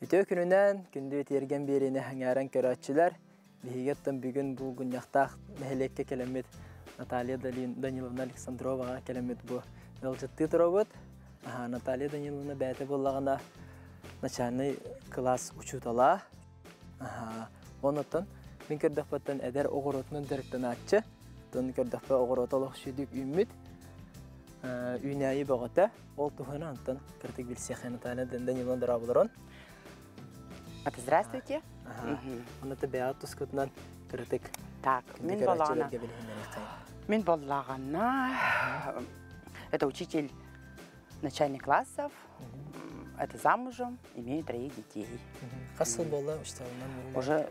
Ütö gününden gündü tergen berine hangaren körötçüler. Bihigetten bugün bu günyaqtaq mehlekke kelemet Natalya Danilovna Alexandrova'ga kelemet bu. Yolcatты turabıt. Natalya Danilovna bäte bollagana начальный класс учутала. Ondan min kördäpten eder ogorotun direkten atçı. Ton kördäpte ogorotoluk şüdük ümmit. Ünayi bagata. Ol tuhana antan kırtık bilsek Natalya Danilovna darabularon. Здравствуйте. Онда бәят тускутнан кыртык. Так, Мин Баллагана. Это учитель начальных классов. Это замужем, имею 3 детей. Касыл болла, ушталынан? Уже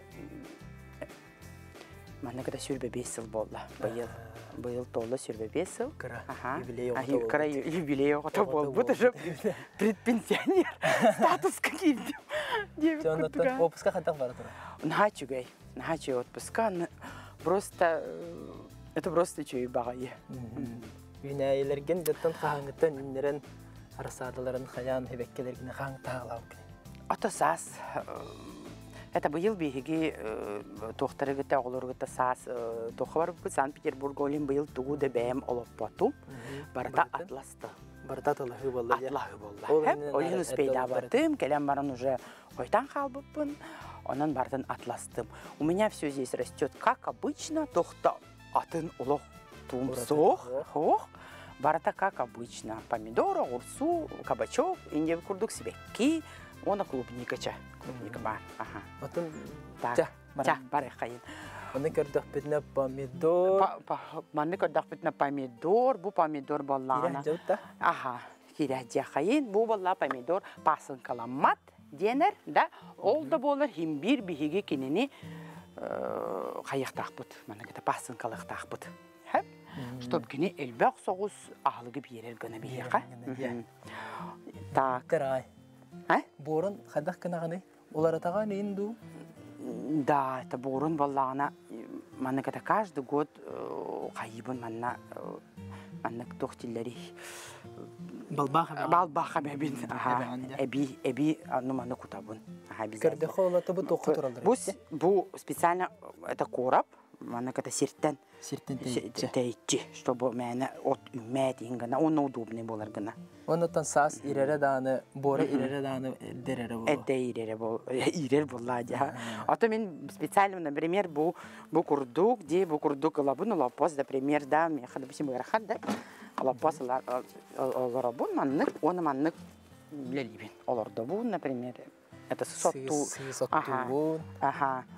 мана когда сюрбе 5 жыл болла. Был толла сюрбе 5 жыл. Юбилей оғыта бол. Бұл уже предпенсионер. Статус какие-то. Отпуска қантақ бара тұра? Нахачу отпуска. Это просто чүй бағайы. Үйнәйелерген жаттан қағаңыттан үнлерін арасадыларын қаян хебеккелерген қаң тағылау кіне? Ото сас. Это был беги тохтарыгыта оғылыргыта сас тохвар бұл Санкт-Петербург олин был туғуды бәйім олоппату. Барата атласты. Барата атлахы болды. Атлахы болды. Олин успейда бардым, келем баран уже қойтан қалбыппын, онан бардын атластым. У меня все здесь растет, как обычно, тохта атын олох тумсох. Барата как обычно. Помидор, огурцу, кабачок, инде курдук себекки, она клубникача. Клубника бар. Бар қайын. Оны көрдік бітіне помидор. Маны көрдік бітіне помидор, бұл помидор боллағына. Кирәк жауытта? Кирәк қайын, бұл болла помидор пасын каламат денер, да? Ол да болыр химбир бігеге кенені қайықтақ бұд. Маны кәді пасын қалықтақ бұд. Чтоб кені әлбәқ соғыз ағылығы берер гіні бейеқа. Так. Кырай. Борын қадақ кінағаны? Олар атаған енду? Да, это борын боллағына. Маны кәді каждый год қайыбын манна тоқтиллері. Балбаға бәбін. Әбі маны құтабын. Кірдіқі олаты бұл тоқы тұралдар? Бұл специально это кораб. Маны кәді серттен тәйтчі, чтобы мәні от үмәт енгіна, оны удобный болар гына. Онытан сас ирері даны, боры ирері даны дәрері болу? Әдді ирер болады. Ото мен специально, например, бұл күрдік, бұл күрдік алабын, олапос, например, да, мен қады бісім бұйрақад, да, олапос оларабын, маннық, оны маннық білелебен. Оларды бұл, например, это сысоттуын.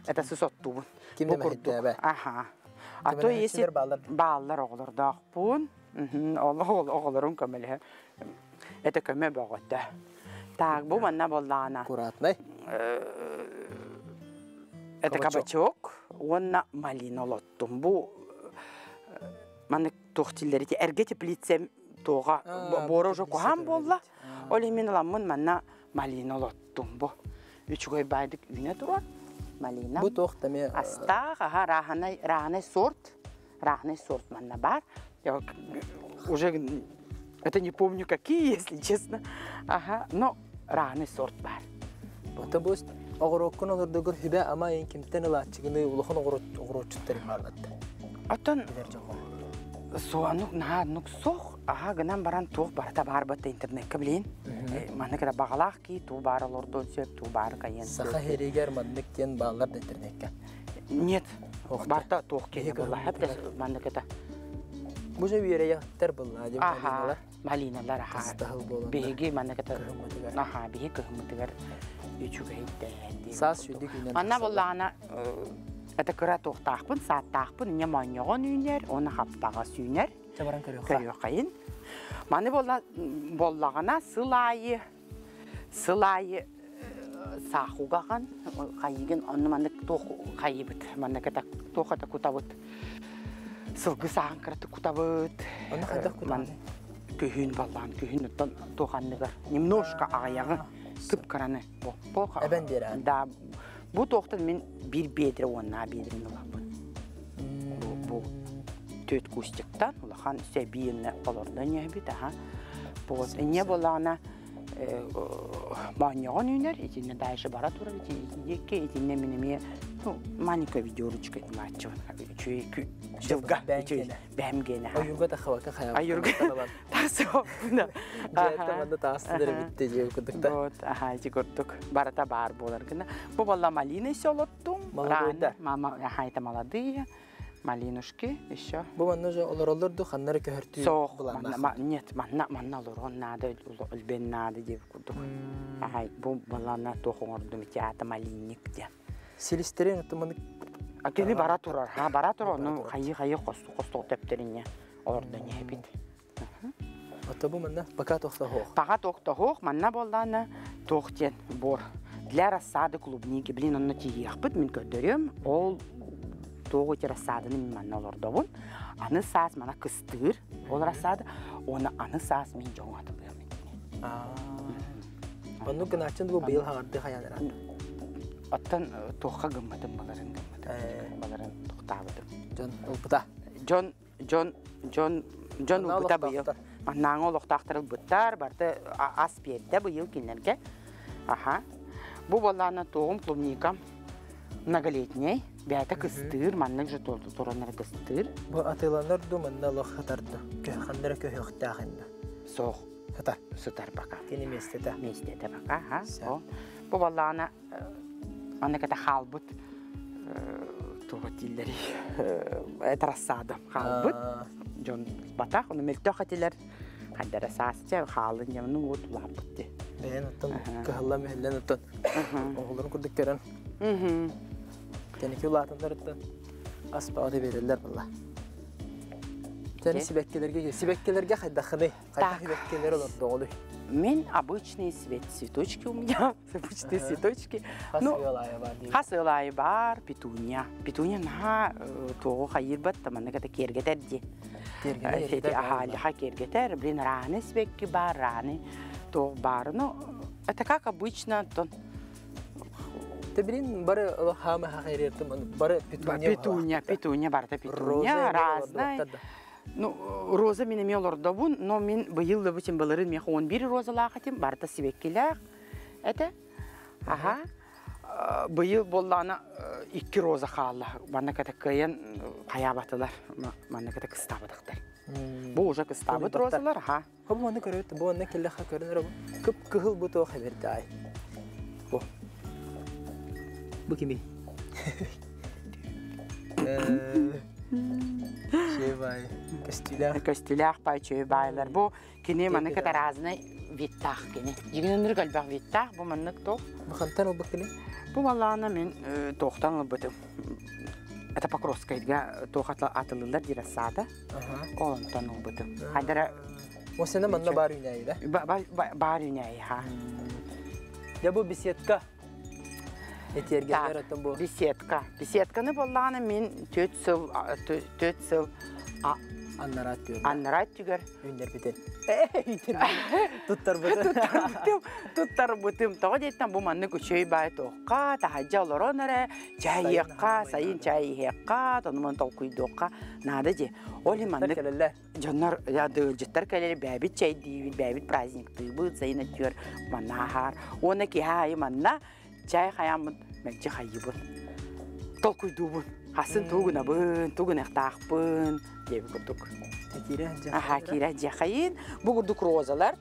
Это сысоттуын. Кімді мәхетті әбі? А то если баллар оғылырдақ бұн, оғылырын көмілі. Это көмі бағытты. Так, бұл манна боллағына. Куратный? Это кабачок, онна малина лоттым. Бұл манны тоқтилері те әрге теплицем тоға боры жоқ оған болла. Ол емен оламын манна малина лоттым. Бұл үшігөй байдық үйне тұрар. Малина. Бұл тоқтаме... Астақ, рағанай сорт. Рағанай сорт манна бар. Уже, это не помню какие, если честно. Но рағанай сорт бар. Бұты бұл оғыроккын олырдығыр хүбә ама ең кемтен ұлатчығыны ұлықын оғыротчыттары мағылатты. Атын соғанық нағанық соқ, ғынан баран тоқ барата бар бәтті интернетке білейін. Маны кәді бағалақ ки, ту бары лордон сөп, ту бары қайын. Сақа херегер мандық кен бағалар да интернетке? Нет, барта тоқ кені болла. Әпті маны кәді. Бұл жа үйері яқтар болла, деп малиналар? Малиналар, Қыстағыл болында. Беге маны кәді. Беге көхімітігер. Үчігі әйттен. Сас шүдік үйнен. Манна боллағына это кыра тоқтақпын, саттақпын, не маньоған үйнер, оны хаптаға сүйнер. Чабаран көріқ қайын. Маны боллағына сылайы сақуғаған, қайыген, оны маны тоқ қайыбыт. Маны кәді тоқата күтабыт. Сылғы сағын кірті күтабыт. Оны қайдақ күтабыт? Күйін боллаған, күйін тоқанығыр. Немножко ағаяғы күп қыраны. Әбән бері? Да. Бұл тоқтын мен bir bedre ona bedrin olabın. Bu töt kustiktan, ulağan üstə biyinlə olurdu, ne bit, Bu ne bolağına маньягон үйнер, итинне дайшы бара турар, итинне менеме маленькая видеоручка матчон. Жылга бәмгене. Аюрга да хавака хая. Аюрга. Тасо. Жеттаманда тастыдыр битте жеп кудукта. Вот, жигурдук. Барата бар болар гына. Бу балла малина селоттум. Мама, это молодые. Малинушки еще. Бу манна же олоролорду ханнары көһөртүү. Нет, манна олорон надо, үлбен надо деп кудук. Бу баллана тохоңорду митята малинник де. Силистерин отманы Акени бара турар. Бара турар, ну хайы косту тептерине. Орда не бит. Ата бу манна пока тохта хох. Пока тохта хох, манна боллана тохтен бор. Для рассады клубники, блин, он натиехпыт, мен көдөрөм, ол тоғы те рассадыны мен манна олордобун. Аны саас мана кыстыр, ол рассады, оны аны саас мен жоңаты бүйөм. Онну кыначын бу быйыл хагарды хаянырат. Оттан тоққа гыммадым баларын. Баларын тоқтабыдым. Жон улпута. Жон улпута быйыл. Маннаңы олықтақтырыл бұттар, барды ас берді быйыл келнерге. Бу баланы тоғым клубникам многолетний, бәйті кыстыр, маннық жы торанар кыстыр. Бу атыланар ду манна лох хатарды. Хандыра көһөктағында. Соқ. Хатар. Сытар бака. Кені местеті. Местеті бака, Бу баланы аннаката халбыт тоғы тиллери. Это рассада. Халбыт. Жон батақ, оны мелтөқ атилер. Қаддара сасыча, халын жамының от лапытты. Бәйін оттан көхілла мөхіллен оттан. Оғыларын күрдік көрін. Тенекі ұлатындар оттан аспауды берілер бұлла. Тені сибеккелерге қайдақыны, қайдақ сибеккелер оларды оғылы. Мен обычные цветочки у меня, обычные цветочки. Хасылайы бар, петуния. Петуния на тоғы қайыр бәтті, манны кәді кергетер де. Кергетер, блин, раны сибекки бар, раны. То бар, ну, это как обычно. Ты, блин, бары хамы хахайрертым, бары Петуния, барда петуния, разная. Ну, роза мен еме олордобун, но мен быйыл да бүтін баларын мех 11 роза лақатым, барда сибеккелер. Это, быйыл боллана 2 роза қалла. Манна кәті кайын қаябатылар, манна кәті кыстабыдықтар. Бұл уже кыстабыд розалар, Бұл маны көрөтті, бұл анна келі қа көрінір бұл. Күп күхіл бұл тоқ әберді ай. Бұл кеме? Şey bay, Köstülək bay, çöy baylar. Bu kini manı kadar razına vittaq kini. Jigindir qalbaq vittaq, bu manık toq. Bu xantan ol bakili? Bu vallana men toqtan olbıdım. Это Покровскайга тоқ атылылар дирасада. Олонтан olbıdım. Hadara O sene manna bar ünəyi də? Bar ünəyi, Ya bu bisetka? Etergenler atın bu. Bisetka. Bisetkаны bollana men 4 sıl Annarat diyor. Annarat tügər. Ünlər biten. Tuttar bıtım. Tuttar bıtım. Toğa deyitten bu manны küçöy bay toqqa, tahajja oloronara, çay yeqqa, sayın çay yeqqa, tonuman tolkuydoqqa. Nada de. Oli manны canlar ya dılcıtlar keleri bäbit çay deyil, bäbit praznik tıbı, sayın atıyor manahar. Ona ki hay manna çay hayamın mekçi hayyibın. Tolkuydubun. Hasın tuğuna bın, tuğuna eqtaqbın. Gibi kurduk. Kira jahayin. Bu kurduk rozalar.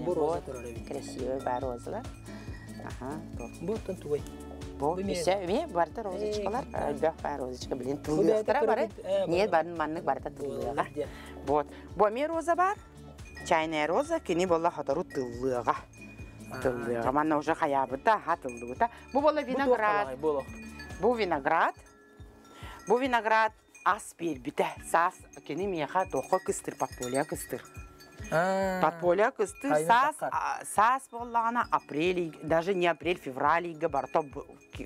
Bu roza turarı. Krasiyo var rozalar. Bu tantuvay. Bu ise barda roza çıkalar. Bak var roza çıkabilin. Tıllıqtara var. Niye barın manlık barda tıllığa. Bu mi roza var? Çayna roza kini bolla hataru tıllığa. Tıllığa. Manna уже hayabıda ha tıllığa. Bu bolla vinagrat. Bu vinagrat. Bu vinagrat as bir bite sas kini miha toqa kıstır patpolya kıstır. Patpolya kıstır sas bollana aprel даже не апрель февраль габарто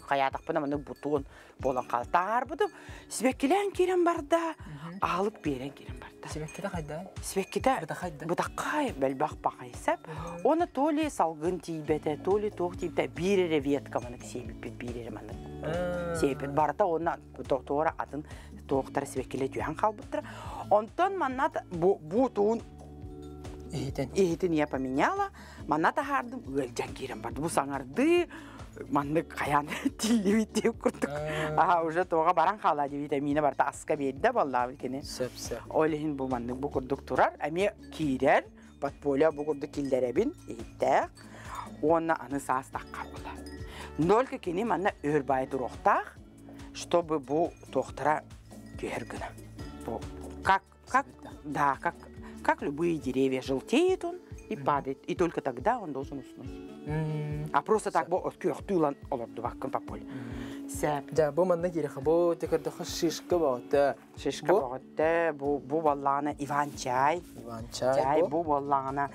hayataq buna mını buton bolan qaltar budu sibekkilen kiren barda alıp beren kiren barda sibekkide qayda sibekkide budaqay belbaq baqaysap onu toli salgın tibete toli toq tibete birere vetka mını sebip birere mını sebip barda ona doktora adın doktor sibekkile juhan qalbıtır ondan manat bu tuğun Ихитин я поменяла, манна тахардым, өлжан кирем барды. Бу саңарды, манны каян тилливит деп курдук. Уже тоға баран қала деп витамина барда аска берді балла білкені. Сөп-сөп. Ойлихин бу манны бу курдук турар, әме кирер, подполя бу курдук килдеребин, иттәк, онна аны састаққа бола. Нолька кені манна өрбай туроқтақ, чтобы бу тоқтара кергіна. Как любые деревья, желтеет он и падает, и только тогда он должен уснуть. А просто так бу кёхтүлан олорду баккын попол. Да, бу манна киреха, бу текердеха шишка багытта. Шишка багытта, бу баллана иван-чай. Иван-чай, бу баллана,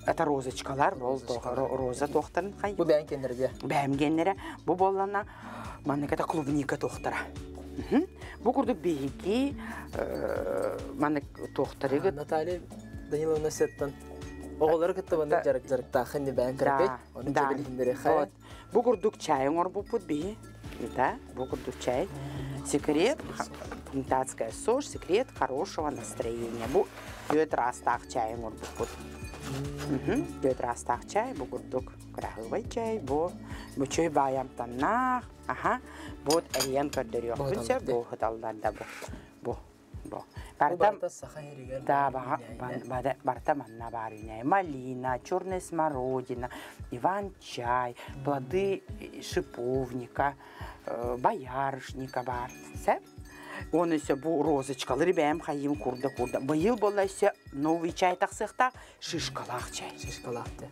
это розочкалар, бол роза тохтарын хай. Бу бәйін кендерде? Бәйін кендері, бу баллана, манныката клубника тохтара. Бу курдук бейги, маннык тохтарыгы. Наталья Даниловна сеттен. Оғылары кітті бәнді жарықтағы хынны бәйін кірпет, оны кебелігіндері қай. Бу курдук чайың ор бупут бейі. Бу курдук чай. Секрет, комитатская сушь, секрет хорошего настроения. Бу 4 растақ чайың ор бупут. 4 растақ чай, бу курдук крахывай чай, бу чай баям таннақ. Бу әриен көрдері yok. Бүнсе бу хыталдарда бу. Барта саха ерігер. Да, барта манна барыня. Малина, черная смородина, иван-чай, плоды шиповника, боярышника бар. Он еще бу розочкалар бәйім хайым курда. Байыл бола еще новый чай тақсықта шишкалақ чай. Шишкалақты.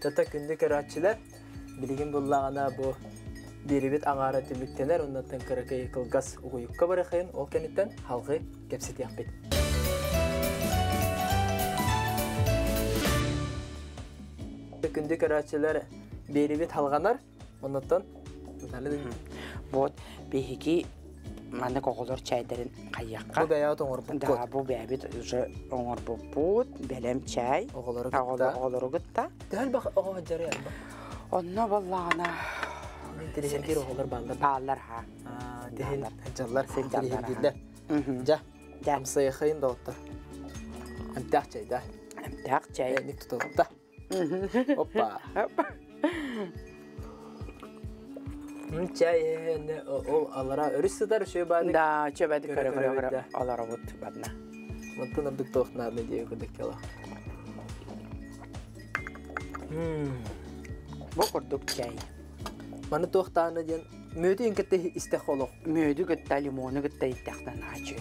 Тата күнді көратчылар, білген болағана бу беребет аңара түміктенер, оннаттан кірекей қылғас ұғыйыққа барақайын, ол кәнеттен халғы кәпсет яқпет. Күнді көратчылар беребет халғанар, оннаттан вот бейхеки маны коголор чайдарын қайяққа. Бұл бәйәует оңыр бұппут. Да, бұл бәйбет уже оңыр бұппут, бәлем чай. Оғылары күтті. Дәл бақ оға жары әлбі? Онна баллағына. Телесенкер оғылар балдар? Балдар, ха. Дәйін жаллар, телесенкерлер. Жа, амсайы қайын да оттар. Әмтәқ чай, да? Әмтәқ чай. Әнік тұтылып да. Оппа. Чай, ол алара өрістідар үші бәдік? Да, үші бәдік көрі алара бұд бәдіна. Мұнтын ұрдық тоқтынарыны дейі күдік кела. Бұл құрдық чай. Маны тоқтағыны дейін мөді енкетті істек олық? Мөді күтті, лимоны күтті еттіқтен нағачы.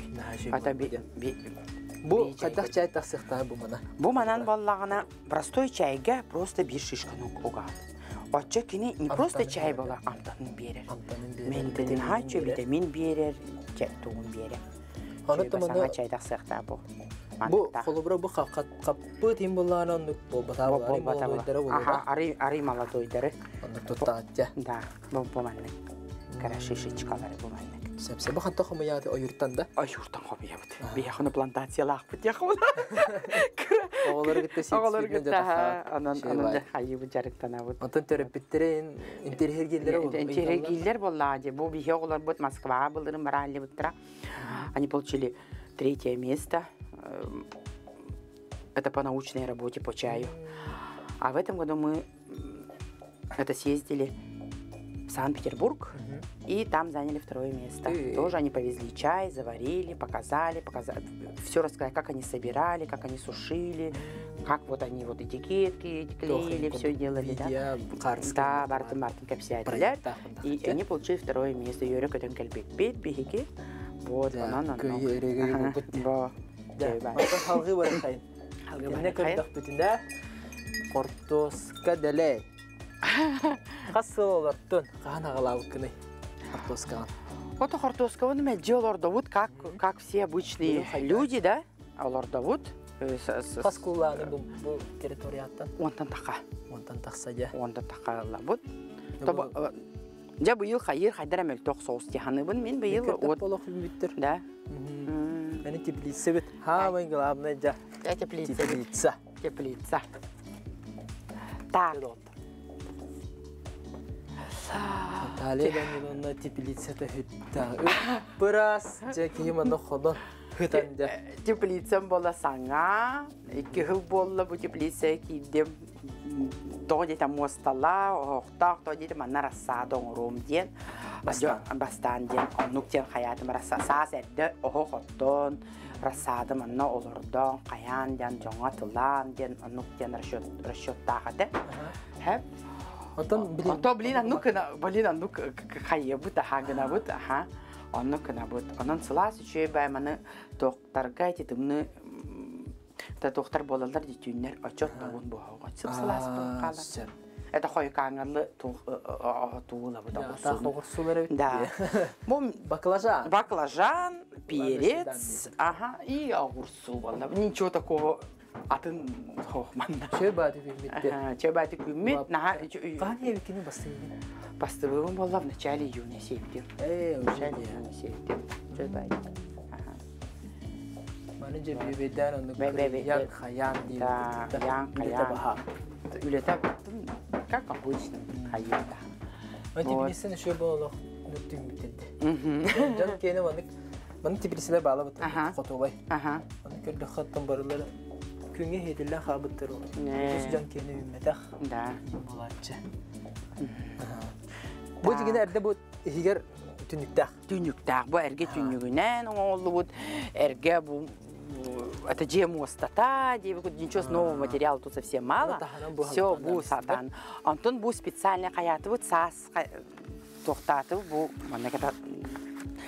Бұл қадақ чай тақсықтағы бұл мана? Бұл манан баллағына простой чайға просто бір шишканы оғады. Отча кини не просто чай была, амтанын берер. Ментелин хачу, витамин берер, туғын берер. Басаңа чайдақ сықта бұл. Бұл қолыбыра бұл қаппы тем болағынан бұл батабылары молодойдары болуға? Ари молодойдары. Оны тұттағыт, ja? Да, бұл мәнік. Карашишечкалары бұл мәнік. Сәпсі бұл қанта қымы яғды ойырттан да? Ойырттан қымы яғды. Бияқыны плантациялақ бұд яқылы. Оғылары күтті Оғылары күтті, анында қайы бұд жарықтан ауыд. Онтан төріп біттерейін интерьергейлері болды? Интерьергейлер болды. Бұл бия оғылар бұд Москва бұлдырын бара әлі бұттыра. Они получили 3-е место. Это по научной работе по чаю. А в этом году мы съездили в Санкт-Петербург, и там заняли 2-е место. Тоже они повезли чай, заварили, показали. Все рассказали, как они собирали, как они сушили, как вот они вот этикетки клеили, все делали. Да, Бартын кәпсиятелер. И они получили 2-е место. Йөрі көтен кәлбек бет, бейхеке. Вот, анан. Халғы барын қайын. Емне көрдіқ бүтінде қортоска дәлей. Қасы олардың қаған ағалауы күні қортоскаған? Это қортоска, он мәдже оларда вот, как все обычные люди, да? Оларда вот. Қас құлағаны бұл территорияттан? Онтан тақа. Онтан тақса, ja? Онтан тақа олар вот. Ja, бұйыл қайдар әмел тоқ соғыс тияны бұн, мен бұйыл... Некердік болық үлметтір? Да. Әні теплица бет. Хамайын ғылабына, ja? Теплица. Теплица. Так. Наталья Даниловна теплицата хүттағы. Біраз, ja, кейіманды қодан Hıtanda. Теплицам была саңа, 2 жыл болла бу теплица кийдем. Тоди там мостала, охтак, тоди там нарасадон румден. Бастан ден, онуктен хаятым расасас эрде, охоттон, расадым анна олордон, каян ден, жоңа тылан ден, онуктен расчеттағады. Хеп? Блин, аннук хайы бұт, хагына бұт, оннукына бұт. Онын сылас үшей байманы тоқтарға ететімні та тоқтар болалар детюнер очот тауын бұғауға. Сылас бұт қалар. Это хой каңырлы туыла бұт. Тоғырсулары өтті. Да. Баклажан. Баклажан, перец, и огурцу. Ничего такого атын хохманна. Чөбаты күмметті. Чөбаты күммет. Қане өкені бастығын? Бастығын болла в начале июня септем. Уже июня септем. Чөбаты. Маны же бебеден оны ян хаян дейін. Да, ян хаян. Үлета бұттым, как обычно, хайында. Тепилисін үші болық нүттің бітеді. Жан кені маны тепилисілер балы бұттым, қотолай. Маны көрді қаттың барылары күнге хетілі қабыттыр ол. Өз жан кені үмметақ болатшы. Бұл дегені әрді бұл егер түніктақ. Түніктақ, бұл әрге түнігінен оңолы бұл, әрге бұл это джемостата, ничего нового материала тут совсем мало. Все бу сатан. Антон бу специально хаятı вот сас тоқтатып бу мана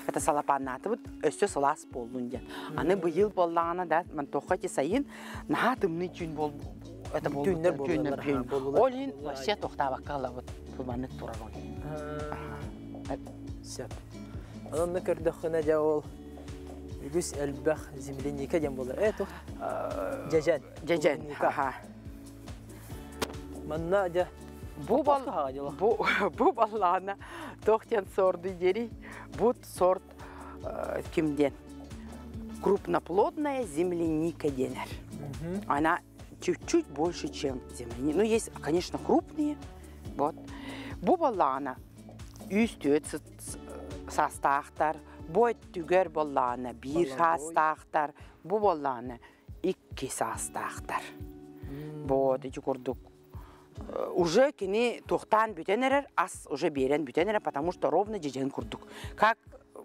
это салапанаты вот өсө салас болдун. Аны быйыл боллагана да мен тоқати сайын натымны түн бол. Это бол түннер. Олин вообще тоқтабак кала вот бу маны турагон. Сеп. Анны көрдөхне жаол Юс элбах земляника дем было. Это джажан. Джажан. Манна да. Бу баллана тохтен сорды дери. Бут сорт кимден. Крупноплодная земляника денер. Она чуть-чуть больше, чем земляника. Ну есть, конечно, крупные. Вот. Бу баллана üstü sastaqtar. Bu tüger bollana bir sastaqtar. Bu bollana 2 sastaqtar. Bu dedi kurduk. Уже кини тохтан бүтенерер, ас уже берен бүтенерер, потому что ровно джежен курдук. Как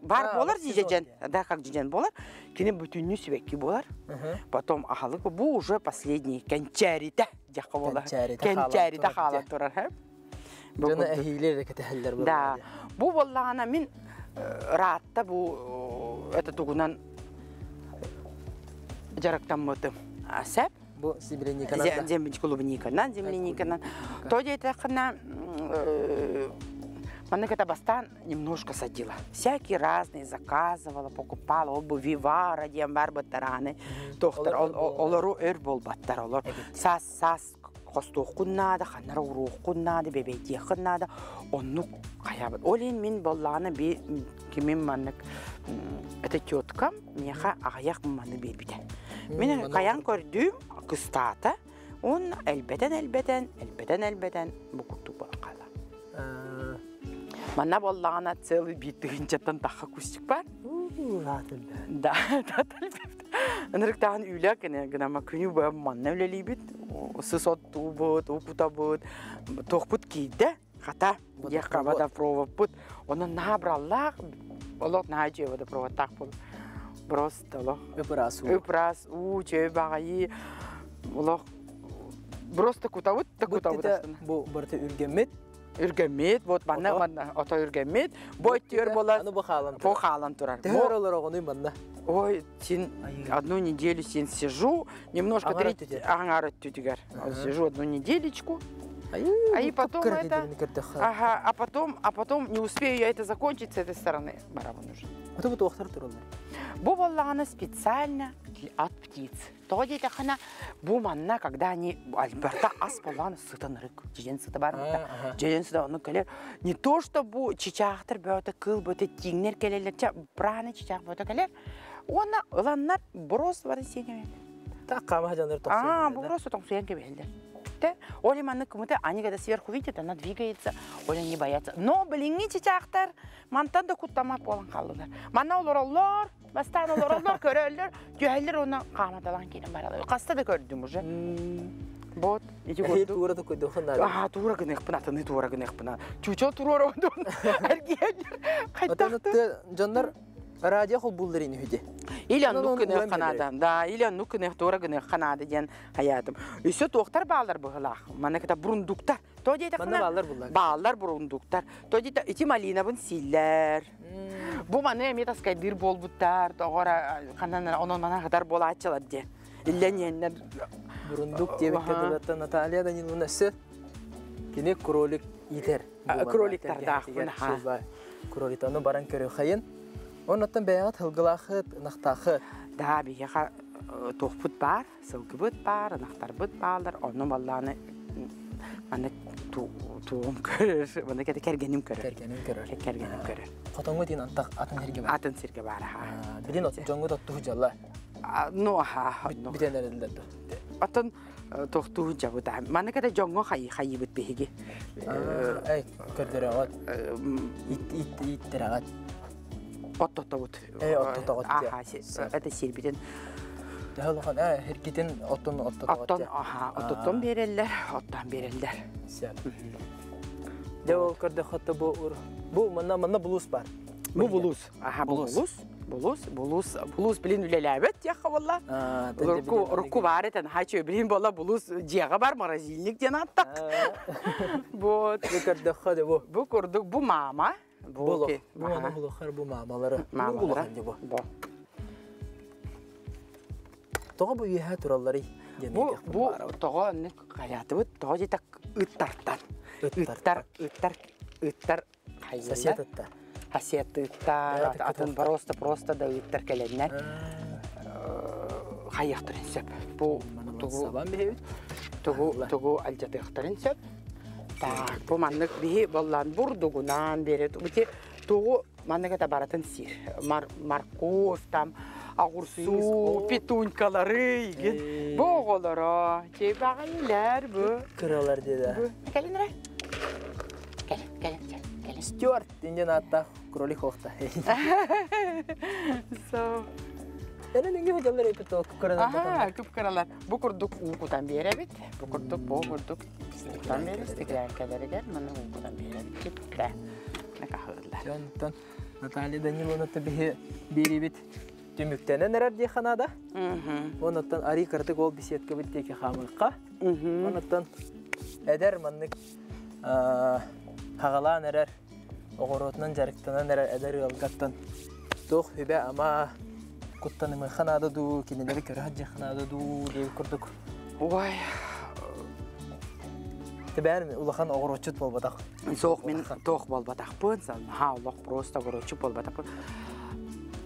бар болар джежен, да, как джежен болар, кини бүтүнү свеки болар. Потом ахалык бу уже последний кенчарита жакка болар. Кенчарита хала турар. Жана эхилер кетелер болар. Да. Бу боллагана мен раатта бу это тугунан жарактаммытым. Асап бу земляниканан. Земляниканан. То это хана она когда бастан немножко садила. Всякие разные заказывала, покупала, обуви вара, диамбар батараны. Доктор олору эрбол батар олор. Сас костуқун надо, ханар уруқун надо, бебетеқын надо. Онну қаябыд. Олин мен болланы би кемем маннык это теткам меха аяқ маны бербиде. Мен қаян көрдім кыстата. Он әлбетен бұқырту бақала. Мана боллағына целый биттігін жаттан таққа күстік бар. Да, Анырықтағын үйлі гынама күні бөм манна өлелей бит. Сысот тұбыт, оқута бұт, тоқпыт кейді. Қата, еққабада прова бұт. Оны набраллақ, олық нағайжевада прова тақ бұл. Просто олық. Өпірас, чөй бағайы. Олық. Просто кутавыт, та кутавыт. Бұл бұрты үргемет. Үргемет, вот манна ото үргемет. Бой төр болар. Аны бұқалан тұрар. Бұқалан тұрар. Төр олар оғыны манна. Ой, одну неделю сижу, немножко аңарат тютигар. Сижу одну неделечку. И потом это... Ага, а потом не успею я это закончить с этой стороны. Барабан уже. А то вот охтар туралар. Бу боллагана специально от птиц. То где-то хана бу манна, когда они альберта ас боллагана сытан рык. Джен сыта бар. Джен сыта оны келер. Не то что бу чичахтар бөте кыл бөте тиңнер келелер, браны чичах бөте келер. Она ыланнар брос бар сенеме. Так кама жандар токсен. Бу брос тоңсуян кебелдер. кумыте. Оля манны кумыте, они когда сверху видят, она двигается, Оля не боятся. Но, блин, чичақтар, мантан да куттама полан қалылар. Манна олар, бастан олар, көрелер, түйәлер оны қаматалан келін барады. Қаста да көрдім уже. Вот, иди Эй, тура да койду ханада. А, тура гынық пына, тыны тура гынық пына. Чучо тура ондон, әргелер, қайттақты. Атанытты жандар радио хол булдырын үйде. Или ну кынық қанады, да, или ну кынық тура гынық қанады ден хаятым. Үсі тоқтар балдар бұғылақ, мана кіта бұрундуктар. Мана балдар бұллар. Балдар бұрундуктар. То дейті ити малина бұн силлер. Бұ маны әмет аскайдыр бол бұттар, тоғыра қананар, оның мана қадар бол атчалар де. Иллен Бурундук дебекке дылатта Наталья Даниловна сі кене кролик етер. Кроликтар дақпын. Кроликтаны баран көрі қайын. Онаттан бәйғат хылғылақыт, нақтақыт. Да, бейеға тоқпыт бар, сылғыбыт бар, нақтар бұт балдар. Оны балланы маны туғым көрір. Маны кәді кәргенім көрір. Кәргенім көрір. Қатыңғы дейін атын серге бар? Атын серге бар. Білін жоңғы тоқтығы жала? Ну, аха. Бітен әрілдерді? Атын тоқтығы жабыт. Маны кәді жоңғы қайы бұт бейге. Әй, көрдері ағат. Иттер ағат. Оттотовут. Оттотовут. Аха, это сербиден. Дәһәлхан, һәркетен оттотовут. Оттон береллер, оттан береллер. Сәл. Дәвал көрді хатта bu манна булус бар. Bu bulus. Aha, bulus bilin ülelebet ya valla. Ruku var eten haçı bilin bolla bulus ciğe var marazinlik diye attak. Bu körde hadi bu. Bu kurduk bu mama. Bu bu mamaları. Bu. Toğa bu yihe turalları. Bu toğa ne hayatı bu toğa jitak ıttartan. Ittar Сосед-то. Хасиятта, атын просто да үттер келеннер. Хайяқтырын сөп. Сабан бейбіт? Тугу алжатықтырын сөп. Так, бұл маннық бейі болан бұрдығынан береді. Бұте тугу маннық әті баратын сир. Марков, там, ағырсу, петунькалары. Бұл олары. Кей бағайлар бұл. Кыралар деді. Кәлінірі? Кәлін. Стюарт, инден атта кролик хоқта. Ненге хожалар епет ол күпкаранар. Аха, күпкаралар. Бұ күрдік ұғудан беребет. Бұ күрдік ұғудан беребет. Стеклянкаларыгер, мұны ұғудан беребет. Күпкара. Нәка хығылар. Жонтан Наталья Даниловна табихи беребет. Түміктенен әрәр дейханада. Онаттан ари кырдық ол беседка біттекі қамыққа. Онаттан әдер маннық қағалан әрәр. Оғыротынан жарықтанан әрәр ұлғаттан тоқ хүбе ама құттанымы қанады ду, кенелері көрі хаджи қанады ду дейі күрдік. Ой. Бәрі ұлақан оғыротчыт бол батақ. Соқ мен тоқ бол батақ пын, ұлақ просто оғыротчыт бол батақ пын.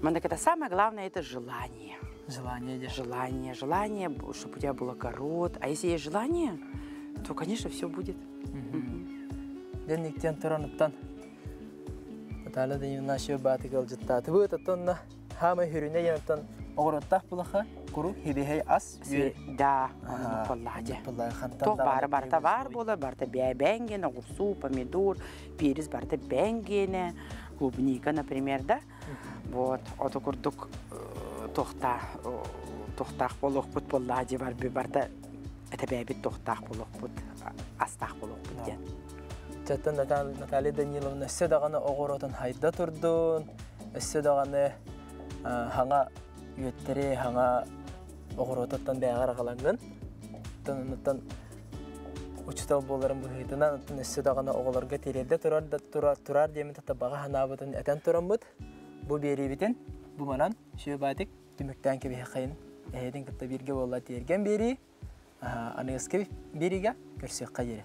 Мында это самое главное, это желание. Желание, чтобы у тебя был огород. А если есть желание, то, конечно, все будет. Денниктен тұраныптан Наталья Даниловна шөй баты қалжыттаты. Бұд аттонна хамы хүріне енаттан оғыраттақ бұлақа құру хебехей ас үйер. Да, полладе. Тоқ барта бар болы, барта бәйбәнгені, ғұрсу, помидор, перец барта бәнгені, клубника, например, да? Вот, оты күрдік тоқтақ болуқ бұд полладе бар, барта әті бәйбет тоқтақ болуқ бұд, астақ болуқ бұд ден. Жаттан Наталья Даниловна өссе дағаны оғыротын хайда тұрдың, өссе дағаны хаңа үйеттері, хаңа оғыротаттан бәғар қаланғын. Оттан учтал боларын бұхитынан, өссе дағаны оғыларға терелді тұрар демін тата баға ханабытын әтен тұран бұд. Бұ бері бітін, бұ манан шөй бәдік дүміктен кебе қайын. Әйдің күтті берге болла терген бері, анығыз кебе береге көрсек қайыры.